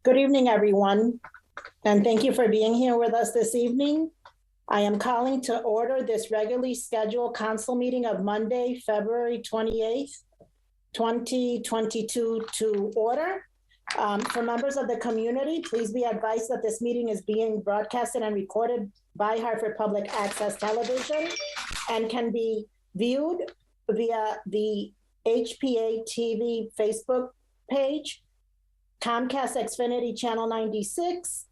Good evening, everyone, and thank you for being here with us this evening. I am calling to order this regularly scheduled council meeting of Monday, February 28th, 2022 to order. For members of the community, please be advised that this meeting is being broadcasted and recorded by Hartford Public Access Television and can be viewed via the HPA-TV Facebook page, Comcast Xfinity Channel 96,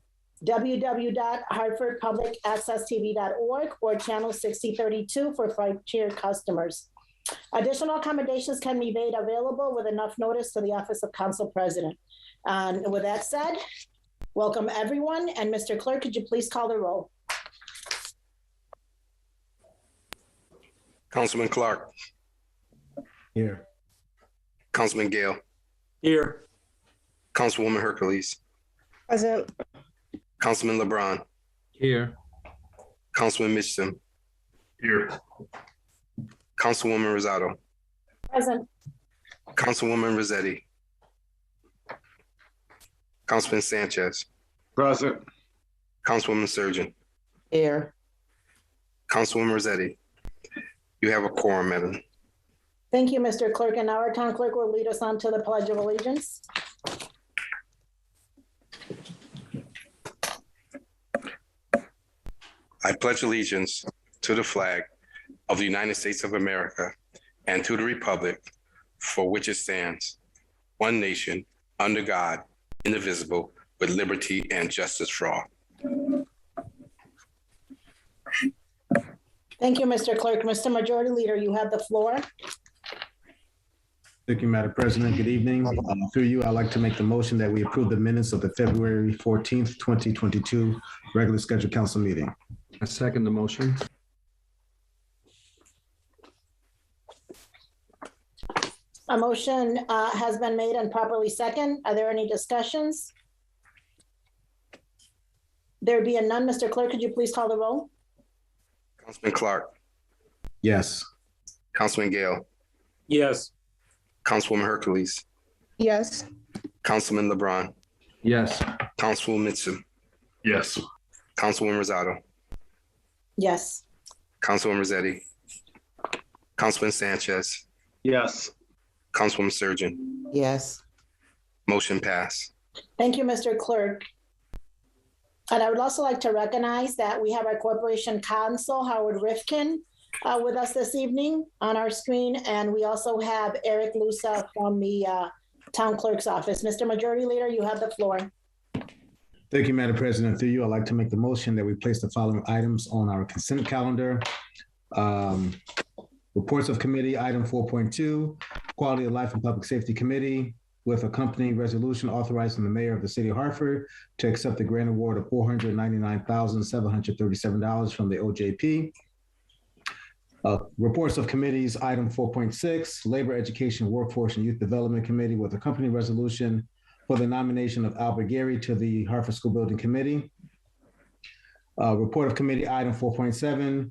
www.hartfordpublicaccesstv.org, or Channel 6032 for 5-tier customers. Additional accommodations can be made available with enough notice to the Office of Council President. And with that said, welcome everyone. And Mr. Clerk, could you please call the roll? Councilman Clark. Here. Councilman Gale. Here. Councilwoman Hercules. Present. Councilman LeBron. Here. Councilman Mitchum. Here. Councilwoman Rosado. Present. Councilwoman Rossetti. Councilman Sanchez. Present. Councilwoman Surgeon. Here. Councilwoman Rossetti. You have a quorum, madam. Thank you, Mr. Clerk. And now our town clerk will lead us on to the Pledge of Allegiance. I pledge allegiance to the flag of the United States of America and to the republic for which it stands, one nation, under God, indivisible, with liberty and justice for all. Thank you, Mr. Clerk. Mr. Majority Leader, you have the floor. Thank you, Madam President. Good evening. Through you, I'd like to make the motion that we approve the minutes of the February 14th, 2022 regular scheduled council meeting. I second the motion. A motion has been made and properly second. Are there any discussions? There being none, Mr. Clerk, could you please call the roll? Councilman Clark. Yes. Councilman Gale. Yes. Councilwoman Hercules. Yes. Councilman LeBron. Yes. Councilwoman Mitchum. Yes. Councilwoman Rosado. Yes. Councilwoman Rossetti. Councilman Sanchez. Yes. Councilwoman Surgeon. Yes. Motion passed. Thank you, Mr. Clerk. And I would also like to recognize that we have our Corporation Counsel, Howard Rifkin, with us this evening on our screen. And we also have Eric Lusa from the Town Clerk's Office. Mr. Majority Leader, you have the floor. Thank you, Madam President. Through you, I'd like to make the motion that we place the following items on our consent calendar. Reports of committee, item 4.2, Quality of Life and Public Safety Committee, with accompanying resolution authorizing the mayor of the city of Hartford to accept the grant award of $499,737 from the OJP. Reports of committees, item 4.6, Labor, Education, Workforce, and Youth Development Committee, with accompanying resolution for the nomination of Albert Gary to the Hartford School Building Committee. Report of committee, item 4.7,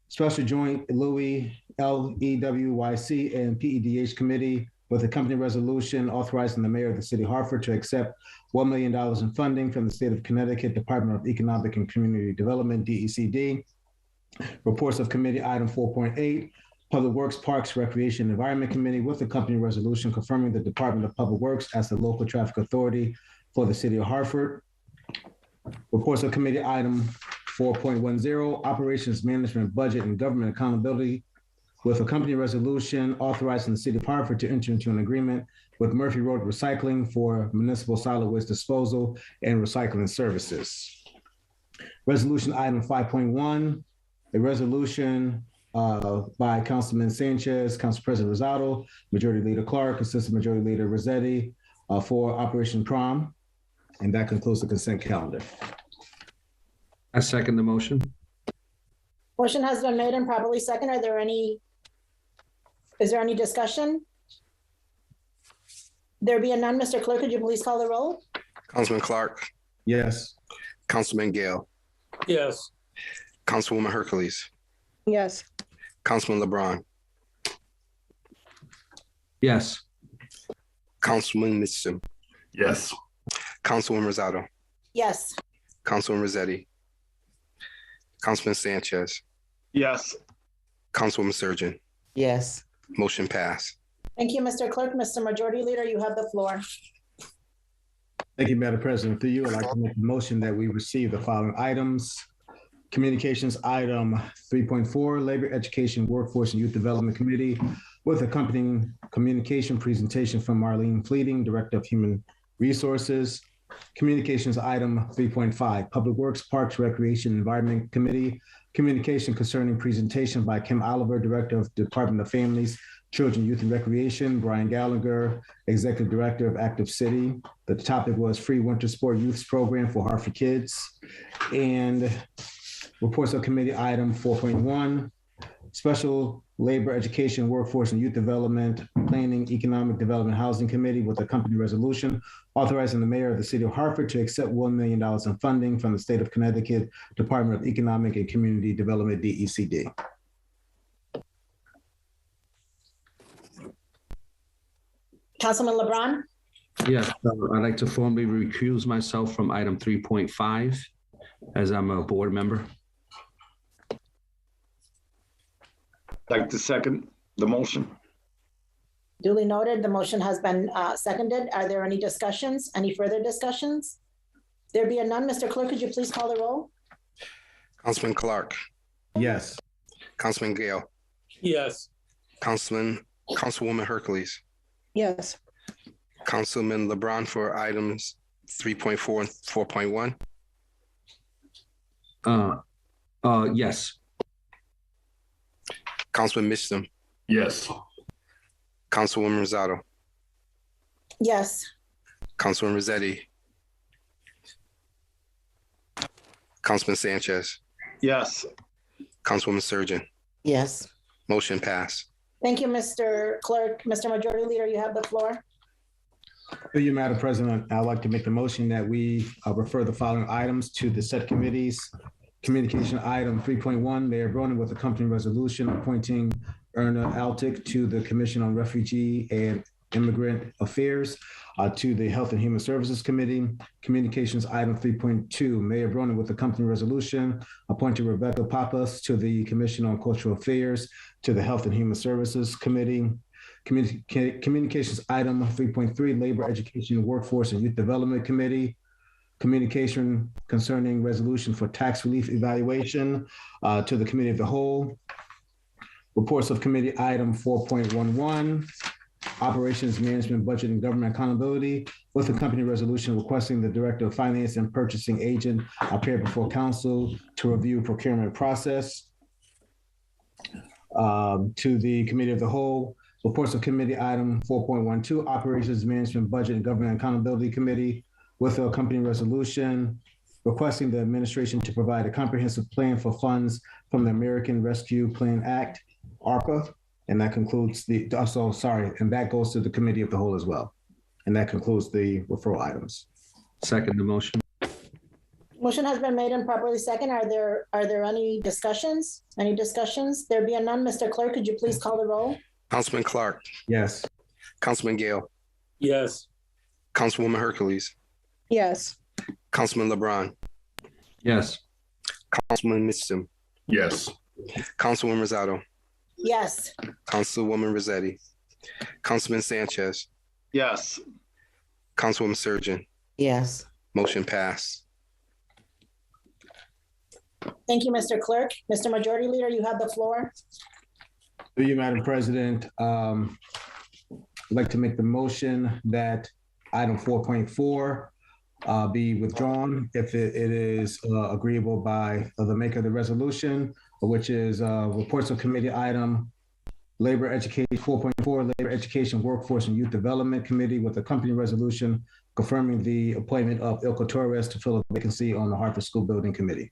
Special Joint Louis, LEWYC, and PEDH Committee, with accompanying resolution authorizing the mayor of the city of Hartford to accept $1 million in funding from the state of Connecticut Department of Economic and Community Development, DECD. Reports of committee, item 4.8, Public Works, Parks, Recreation, and Environment Committee, with accompanying resolution confirming the Department of Public Works as the local traffic authority for the city of Hartford. Reports of committee, item 4.10, Operations, Management, Budget, and Government Accountability, with accompanying resolution authorizing the city of Hartford to enter into an agreement with Murphy Road Recycling for municipal solid waste disposal and recycling services. Resolution item 5.1, a resolution by Councilman Sanchez, Council President Rosado, Majority Leader Clark, Assistant Majority Leader Rossetti, for Operation Prom. And that concludes the consent calendar. I second the motion. Motion has been made and properly second. Is there any discussion? There being none, Mr. Clerk, could you please call the roll? Councilman Clark. Yes. Councilman Gale. Yes. Councilwoman Hercules. Yes. Councilman LeBron. Yes. Councilman Mitchum. Yes. Councilwoman Rosado, Yes. Councilwoman Rossetti, Councilman Sanchez, Yes. Councilwoman Surgeon. Yes. Motion passed. Thank you, Mr. Clerk. Mr. Majority Leader, you have the floor. Thank you, Madam President. Through you, I'd like to make a motion that we receive the following items. Communications item 3.4, Labor, Education, Workforce, and Youth Development Committee with accompanying communication presentation from Marlene Fleeting, Director of Human Resources. Communications item 3.5, Public Works, Parks, Recreation, and Environment Committee. Communication concerning presentation by Kim Oliver, Director of Department of Families, Children, Youth, and Recreation. Brian Gallagher, Executive Director of Active City. The topic was Free Winter Sport Youth Program for Hartford Kids. And reports of committee item 4.1, Special Labor, Education, Workforce, and Youth Development, Planning, Economic Development, Housing Committee with accompanying resolution authorizing the mayor of the city of Hartford to accept $1 million in funding from the state of Connecticut Department of Economic and Community Development, DECD. Councilman LeBron? Yes, I'd like to formally recuse myself from item 3.5 as I'm a board member. Like to second the motion. Duly noted. The motion has been seconded. Are there any discussions? Any further discussions? There be none. Mr. Clerk, could you please call the roll? Councilman Clark, Yes. Councilman Gale, Yes. Councilwoman Hercules, Yes. Councilman LeBron for items 3.4 and 4.1. Yes. Councilman Mitchum, Yes. Councilwoman Rosado, Yes. Councilwoman Rossetti, Councilman Sanchez, Yes. Councilwoman Surgeon. Yes. Motion passed. Thank you, Mr. Clerk. Mr. Majority Leader, you have the floor. Through you, Madam President, I'd like to make the motion that we refer the following items to the said committees. Communication item 3.1, Mayor BRONIN with accompanying resolution appointing Erna Alic to the Commission on Refugee and Immigrant Affairs, to the Health and Human Services Committee. Communications item 3.2, Mayor BRONIN with accompanying resolution appointing Rebecca Pappas to the Commission on Cultural Affairs, to the Health and Human Services Committee. Communications item 3.3, Labor, Education, Workforce, and Youth Development Committee. Communication concerning resolution for tax relief evaluation to the Committee of the Whole. Reports of committee item 4.11, Operations, Management, Budget, and Government Accountability with accompanying resolution requesting the Director of Finance and Purchasing Agent appear before council to review procurement process. To the Committee of the Whole. Reports of committee item 4.12, Operations, Management, Budget, and Government Accountability Committee with the accompanying resolution requesting the administration to provide a comprehensive plan for funds from the American Rescue Plan Act, ARPA, and that concludes and that goes to the Committee of the Whole as well. And that concludes the referral items. Second the motion. Motion has been made and properly second. Are there any discussions? Any discussions? There be none. Mr. Clerk, could you please call the roll? Councilman Clark, Yes. Councilman Gale, Yes. Councilwoman Hercules, Yes. Councilman LeBron, Yes. Councilman Mitchum, Yes. Councilwoman Rosado, Yes. Councilwoman Rossetti, Councilman Sanchez, Yes. Councilwoman Surgeon. Yes. Motion passed. Thank you, Mr. Clerk. Mr. Majority Leader, you have the floor. Through you, Madam President, I'd like to make the motion that item 4.4 be withdrawn if it is agreeable by the maker of the resolution, which is reports of committee item Labor Education 4.4, Labor Education, Workforce, and Youth Development Committee with accompanying resolution confirming the appointment of Ilka Torres to fill a vacancy on the Hartford School Building Committee.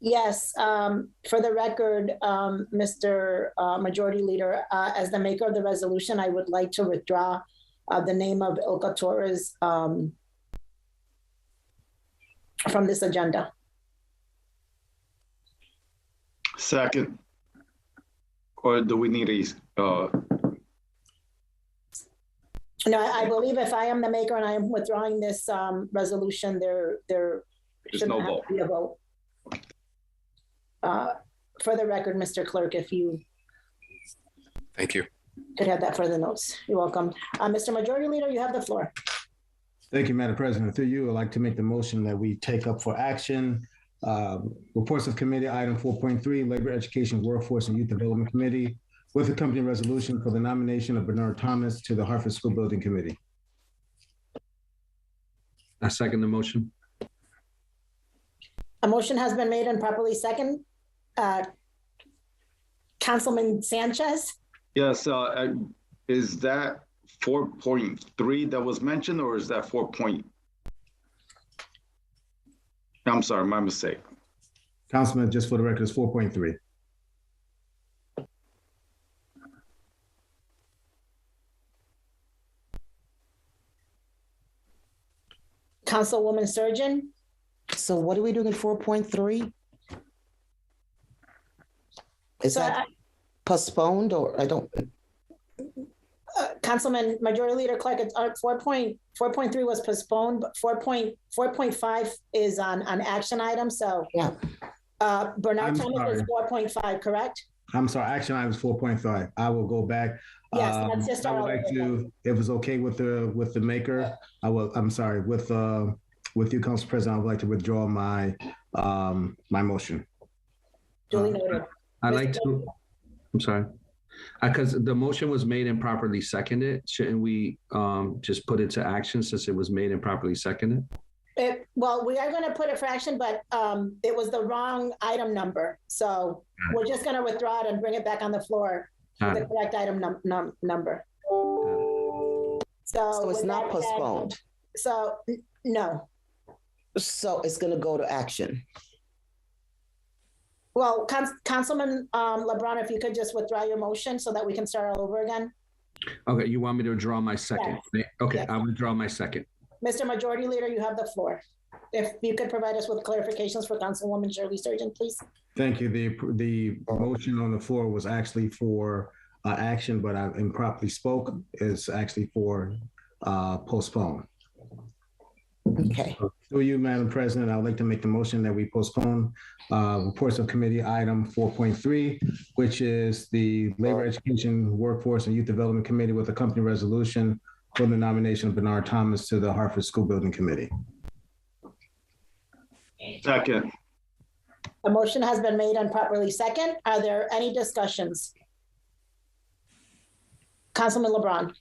Yes, for the record, Mr. Majority Leader, as the maker of the resolution, I would like to withdraw the name of Ilka Torres from this agenda. Second. Or do we need a, No, I believe if I am the maker and I am withdrawing this resolution, there There's shouldn't no have vote. to be a vote. For the record, Mr. Clerk, if you Thank you. could have that for the notes. You're welcome. Mr. Majority Leader, you have the floor. Thank you, Madam President. Through you, I'd like to make the motion that we take up for action reports of committee item 4.3, Labor, Education, Workforce, and Youth Development Committee, with accompanying resolution for the nomination of Bernard Thomas to the Hartford School Building Committee. I second the motion. A motion has been made and properly second. Councilman Sanchez? Yes, is that 4.3 that was mentioned, or is that 4. I'm sorry, my mistake. Councilman, just for the record, it's 4.3. Councilwoman Surgeon? So what are we doing in 4.3? Is So, that postponed or I don't? Councilman Majority Leader Clark, it's 4.3 was postponed, but 4.5 is on action item. So Yeah. Bernard I'm Thomas is sorry. 4.5, correct? I'm sorry, action item is 4.5. I will go back. Yes, that's just I our. would like to, if it's okay with the maker, I'm sorry, with you, Council President, I would like to withdraw my motion. Duly noted. I'd like to, I'm sorry. Because the motion was made and properly seconded. Shouldn't we just put it to action since it was made and properly seconded? Well, we are going to put it for action, but it was the wrong item number. So we're just going to withdraw it and bring it back on the floor with the correct item number. So it's with not that said, postponed. So no. So it's going to go to action. Well, Councilman LeBron, if you could just withdraw your motion so that we can start all over again. Okay, you want me to withdraw my second? Okay, Yes. I'll withdraw my second. Mr. Majority Leader, you have the floor. If you could provide us with clarifications for Councilwoman Shirley Surgeon, please. Thank you. The motion on the floor was actually for action, but I improperly spoke. It's actually for postpone. Okay. Through you, Madam President, I would like to make the motion that we postpone reports of committee item 4.3, which is the Labor, Education, Workforce, and Youth Development Committee with accompanying resolution for the nomination of Bernard Thomas to the Hartford School Building Committee. Second. A motion has been made and properly second. Are there any discussions? Councilman LeBron.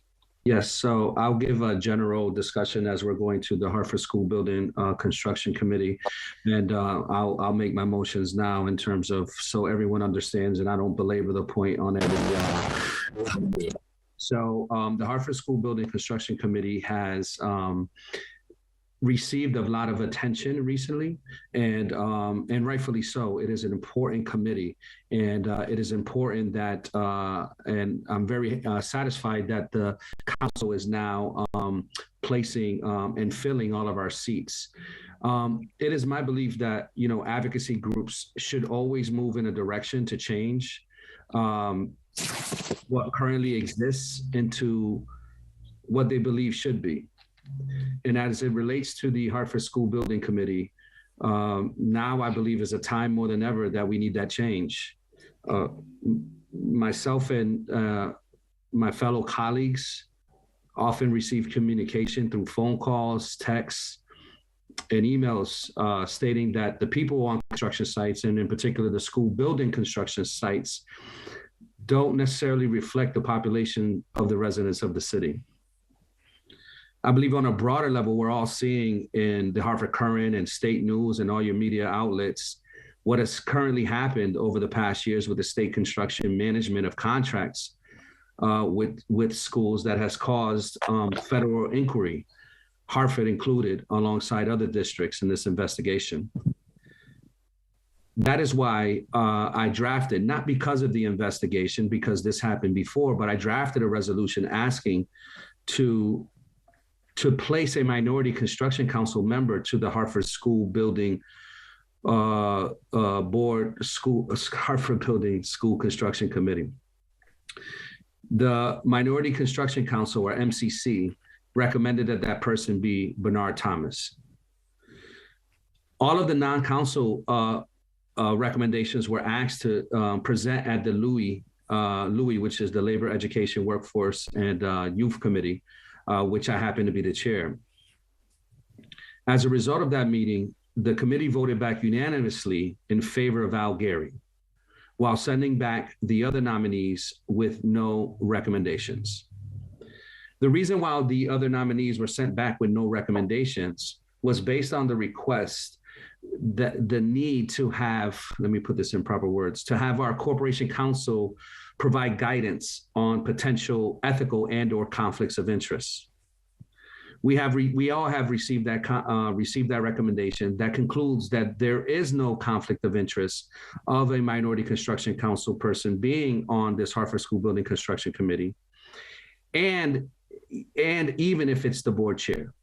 Yes, so I'll give a general discussion as we're going to the Hartford School Building Construction Committee. And I'll make my motions now in terms of, so everyone understands and I don't belabor the point on every. So the Hartford School Building Construction Committee has received a lot of attention recently, and rightfully so. It is an important committee, and it is important that, and I'm very satisfied that the council is now placing and filling all of our seats. It is my belief that, you know, advocacy groups should always move in a direction to change what currently exists into what they believe should be. And as it relates to the Hartford School Building Committee, now I believe is a time more than ever that we need that change. Myself and my fellow colleagues often receive communication through phone calls, texts, and emails stating that the people on construction sites, and in particular the school building construction sites, don't necessarily reflect the population of the residents of the city. I believe on a broader level, we're all seeing in the Hartford Courant and state news and all your media outlets what has currently happened over the past years with the state construction management of contracts with schools that has caused federal inquiry, Hartford included, alongside other districts in this investigation. That is why I drafted, not because of the investigation, because this happened before, but I drafted a resolution asking to place a minority construction council member to the Hartford School Building Board, Hartford Building School Construction Committee. The Minority Construction Council, or MCC, recommended that that person be Bernard Thomas. All of the non-council recommendations were asked to present at the Louis, which is the Labor, Education, Workforce, and Youth Committee, which I happen to be the chair. As a result of that meeting, the committee voted back unanimously in favor of Al Gary, while sending back the other nominees with no recommendations. The reason why the other nominees were sent back with no recommendations was based on the request that the need to have, let me put this in proper words, to have our corporation counsel provide guidance on potential ethical and or conflicts of interest. We all have received that recommendation that concludes that there is no conflict of interest of a Minority Construction Council person being on this Hartford School Building Construction Committee, and even if it's the board chair,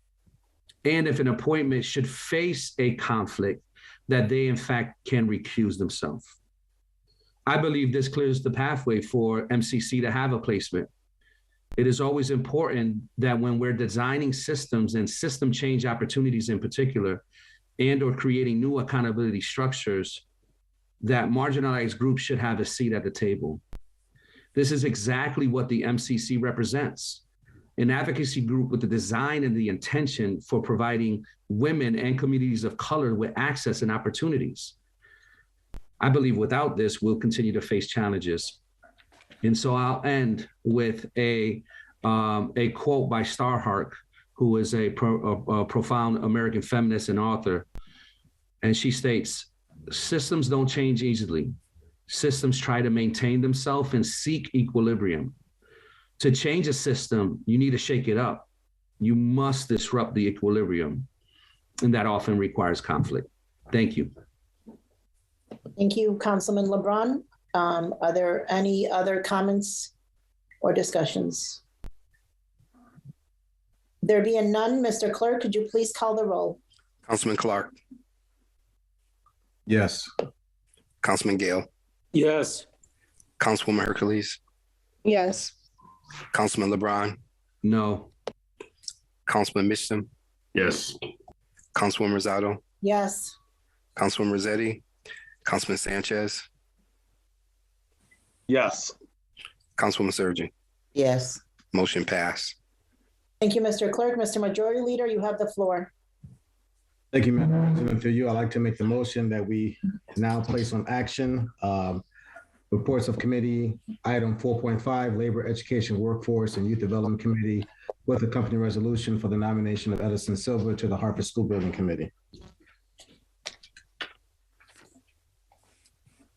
and if an appointment should face a conflict, that they in fact can recuse themselves. I believe this clears the pathway for MCC to have a placement. It is always important that when we're designing systems and system change opportunities in particular, and or creating new accountability structures, that marginalized groups should have a seat at the table. This is exactly what the MCC represents, an advocacy group with the design and the intention for providing women and communities of color with access and opportunities. I believe without this, we'll continue to face challenges. And so I'll end with a quote by Starhawk, who is a profound American feminist and author. And she states, "Systems don't change easily. Systems try to maintain themselves and seek equilibrium. To change a system, you need to shake it up. You must disrupt the equilibrium. And that often requires conflict." Thank you. Thank you, Councilman LeBron. Are there any other comments or discussions? There being none, Mr. Clerk, could you please call the roll? Councilman Clark, Yes. Councilman Gale, Yes. Councilwoman Hercules, Yes. Councilman LeBron, No. Councilman Mitchum, Yes. Councilwoman Rosado, Yes. Councilwoman Rossetti, Councilman Sanchez, Yes. Councilwoman Surgeon. Yes. Motion passed. Thank you, Mr. Clerk. Mr. Majority Leader, you have the floor. Thank you, Madam President. Through you, I'd like to make the motion that we now place on action reports of committee, item 4.5, Labor, Education, Workforce, and Youth Development Committee, with accompanying resolution for the nomination of Edison Silva to the Hartford School Building Committee.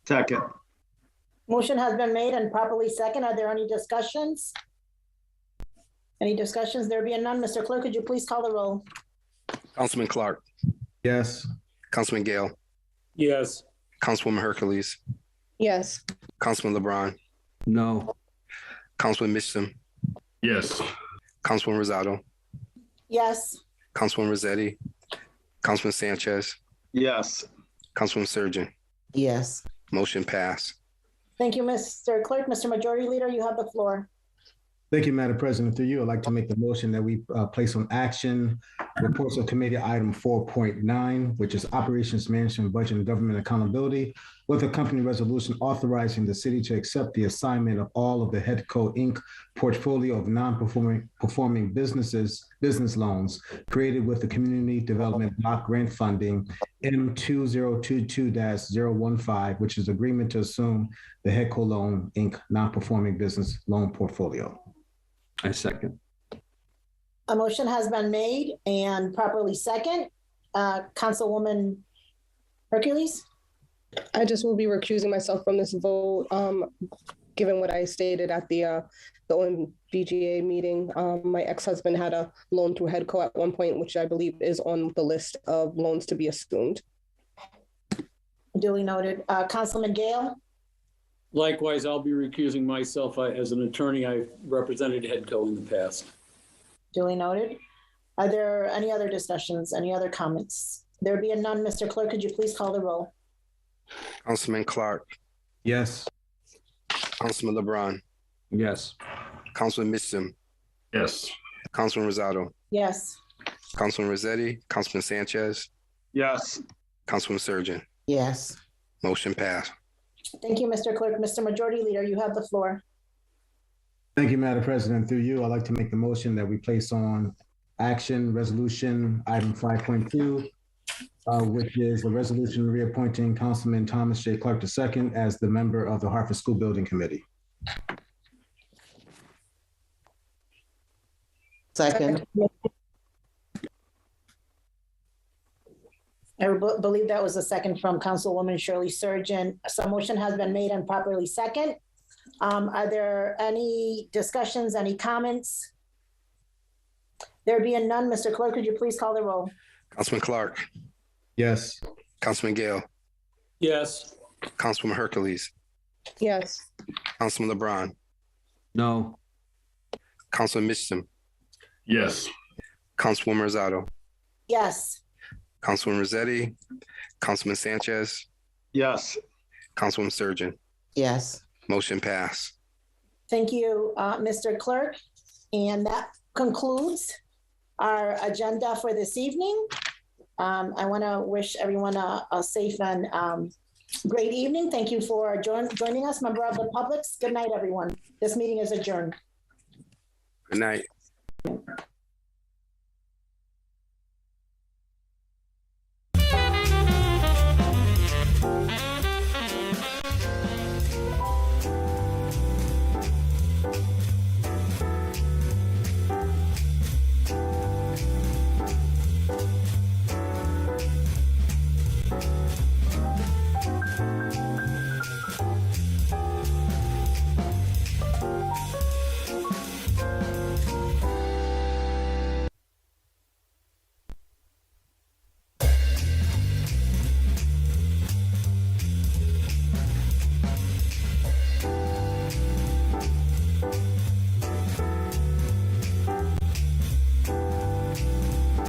Second. Motion has been made and properly second. Are there any discussions? Any discussions? There being none, Mr. Clerk, could you please call the roll? Councilman Clark, Yes. Councilman Gale, Yes. Councilwoman Hercules, Yes. Councilman LeBron, No. Councilman Mitchum, Yes. Councilwoman Rosado, Yes. Councilwoman Rossetti, Councilman Sanchez, Yes. Councilwoman Surgeon. Yes. Motion passed. Thank you, Mr. Clerk. Mr. Majority Leader, you have the floor. Thank you, Madam President. Through you, I'd like to make the motion that we place on action reports of committee item 4.9, which is Operations Management, Budget, and Government Accountability, with accompanying resolution authorizing the city to accept the assignment of all of the HEDCO Inc. portfolio of non-performing business loans created with the Community Development Block Grant Funding M2022-015, which is agreement to assume the HEDCO Loan Inc. non-performing business loan portfolio. I second. A motion has been made and properly second. Councilwoman Hercules? I just will be recusing myself from this vote, given what I stated at the OMBGA meeting. My ex-husband had a loan through HEDCO at one point, which I believe is on the list of loans to be assumed. Duly noted. Councilman Gale? Likewise, I'll be recusing myself. As an attorney, I've represented HEDCO in the past. Duly noted. Are there any other discussions, any other comments? There being none, Mr. Clerk, could you please call the roll? Councilman Clark, Yes. Councilman LeBron, Yes. Councilman Mitchum, Yes. Councilman Rosado, Yes. Councilman Rossetti, Councilman Sanchez, Yes. Councilman Surgeon. Yes. Motion passed. Thank you, Mr. Clerk. Mr. Majority Leader, you have the floor. Thank you, Madam President. Through you, I'd like to make the motion that we place on action resolution item 5.2, which is the resolution reappointing Councilman Thomas J. Clark II as the member of the Hartford School Building Committee. Second. I believe that was a second from Councilwoman Shirley Surgeon. So motion has been made and properly second. Are there any discussions, any comments? There being none, Mr. Clerk, could you please call the roll? Councilman Clark, Yes. Councilman Gale, Yes. Councilwoman Hercules, Yes. Councilman LeBron, No. Councilman Mitchum, Yes. Councilwoman Rosado, Yes. Councilman Rossetti, Councilman Sanchez, Yes. Councilwoman Surgeon. Yes. Motion passed. Thank you, Mr. Clerk. And that concludes our agenda for this evening. I want to wish everyone a safe and great evening. Thank you for joining us, member of the public. Good night, everyone. This meeting is adjourned. Good night.